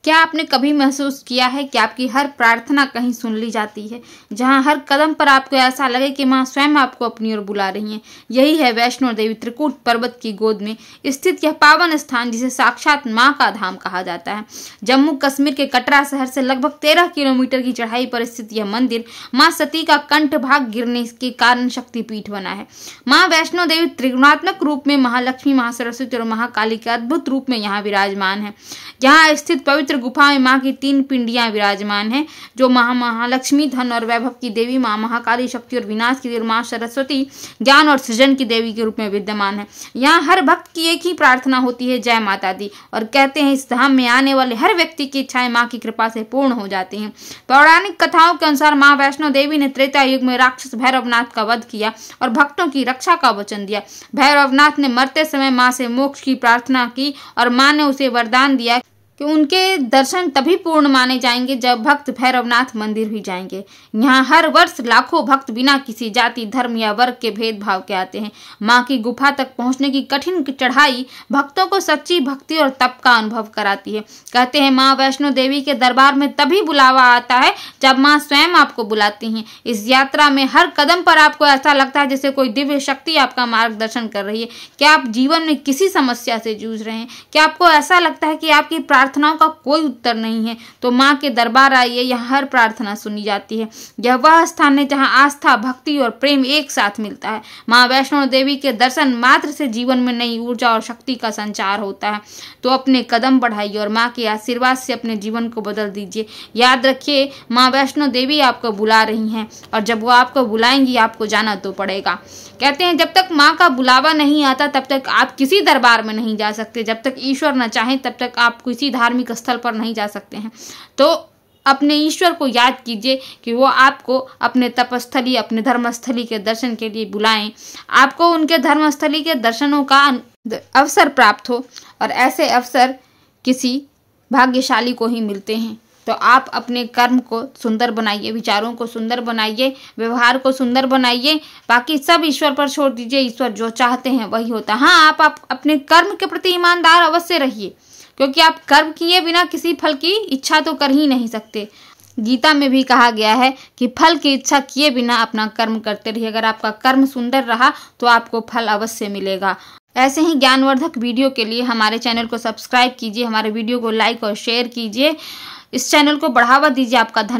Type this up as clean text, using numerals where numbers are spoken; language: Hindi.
क्या आपने कभी महसूस किया है कि आपकी हर प्रार्थना कहीं सुन ली जाती है, जहां हर कदम पर आपको ऐसा लगे कि मां स्वयं आपको अपनी ओर बुला रही हैं? यही है वैष्णो देवी त्रिकूट पर्वत की गोद में स्थित यह पावन स्थान, जिसे साक्षात मां का धाम कहा जाता है। जम्मू कश्मीर के कटरा शहर से लगभग 13 किलोमीटर की चढ़ाई पर स्थित यह मंदिर मां सती का कंठ भाग गिरने के कारण शक्तिपीठ बना है। मां वैष्णो देवी त्रिगुणात्मक रूप में महालक्ष्मी, महासरस्वती और महाकाली के अद्भुत रूप में यहाँ विराजमान है। यहाँ स्थित पवित्र गुफा में मां की 3 पिंडियां विराजमान हैं, जो महालक्ष्मी धन और वैभव की देवी, मां महाकाली शक्ति और विनाश की देवी, मां सरस्वती ज्ञान और सृजन की देवी के रूप में विद्यमान है। यहाँ हर भक्त की एक ही प्रार्थना होती है, जय माता दी, और कहते हैं इस धाम में आने वाले हर व्यक्ति की इच्छाएं मां की कृपा से पूर्ण हो जाती हैं। पौराणिक कथाओं के अनुसार मां वैष्णो देवी ने त्रेता युग में राक्षस भैरवनाथ का वध किया और भक्तों की रक्षा का वचन दिया। भैरवनाथ ने मरते समय मां से मोक्ष की प्रार्थना की और मां ने उसे वरदान दिया कि उनके दर्शन तभी पूर्ण माने जाएंगे जब भक्त भैरवनाथ मंदिर भी जाएंगे। यहाँ हर वर्ष लाखों भक्त बिना किसी जाति, धर्म या वर्ग के भेदभाव के आते हैं। मां की गुफा तक पहुंचने की कठिन चढ़ाई भक्तों को सच्ची भक्ति और तप का अनुभव कराती है। कहते हैं मां वैष्णो देवी के दरबार में तभी बुलावा आता है जब मां स्वयं आपको बुलाती हैं। इस यात्रा में हर कदम पर आपको ऐसा लगता है जैसे कोई दिव्य शक्ति आपका मार्गदर्शन कर रही है। क्या आप जीवन में किसी समस्या से जूझ रहे हैं? क्या आपको ऐसा लगता है कि आपकी प्रार्थनाओं का कोई उत्तर नहीं है? तो मां के दरबार आइए, यहाँ हर प्रार्थना सुनी जाती है। यह वह स्थान है जहाँ आस्था, भक्ति और प्रेम एक साथ मिलता है। मां वैष्णो देवी के दर्शन मात्र से जीवन में नई ऊर्जा और शक्ति का संचार होता है। तो अपने कदम बढ़ाइए और मां के आशीर्वाद से अपने जीवन को बदल दीजिए। याद रखिए, मां वैष्णो देवी आपको बुला रही हैं और जब वो आपको बुलाएंगी आपको जाना तो पड़ेगा। कहते हैं जब तक मां का बुलावा नहीं आता तब तक आप किसी दरबार में नहीं जा सकते। जब तक ईश्वर न चाहे तब तक आप किसी धार्मिक स्थल पर नहीं जा सकते हैं। तो अपने ईश्वर को याद कीजिए कि वो आपको अपने तपस्थली, अपने धर्मस्थली के दर्शन के लिए बुलाएं। आपको उनके धर्मस्थली के दर्शनों का अवसर प्राप्त हो, और ऐसे अवसर किसी भाग्यशाली को ही मिलते हैं। तो आप अपने कर्म को सुंदर बनाइए, विचारों को सुंदर बनाइए, व्यवहार को सुंदर बनाइए। बाकी सब ईश्वर पर छोड़ दीजिए। ईश्वर जो चाहते हैं वही होता है। हाँ, आप अपने कर्म के प्रति ईमानदार अवश्य रहिए, क्योंकि आप कर्म किए बिना किसी फल की इच्छा तो कर ही नहीं सकते। गीता में भी कहा गया है कि फल की इच्छा किए बिना अपना कर्म करते रहिए। अगर आपका कर्म सुंदर रहा तो आपको फल अवश्य मिलेगा। ऐसे ही ज्ञानवर्धक वीडियो के लिए हमारे चैनल को सब्सक्राइब कीजिए, हमारे वीडियो को लाइक और शेयर कीजिए। इस चैनल को बढ़ावा दीजिए। आपका धन्यवाद।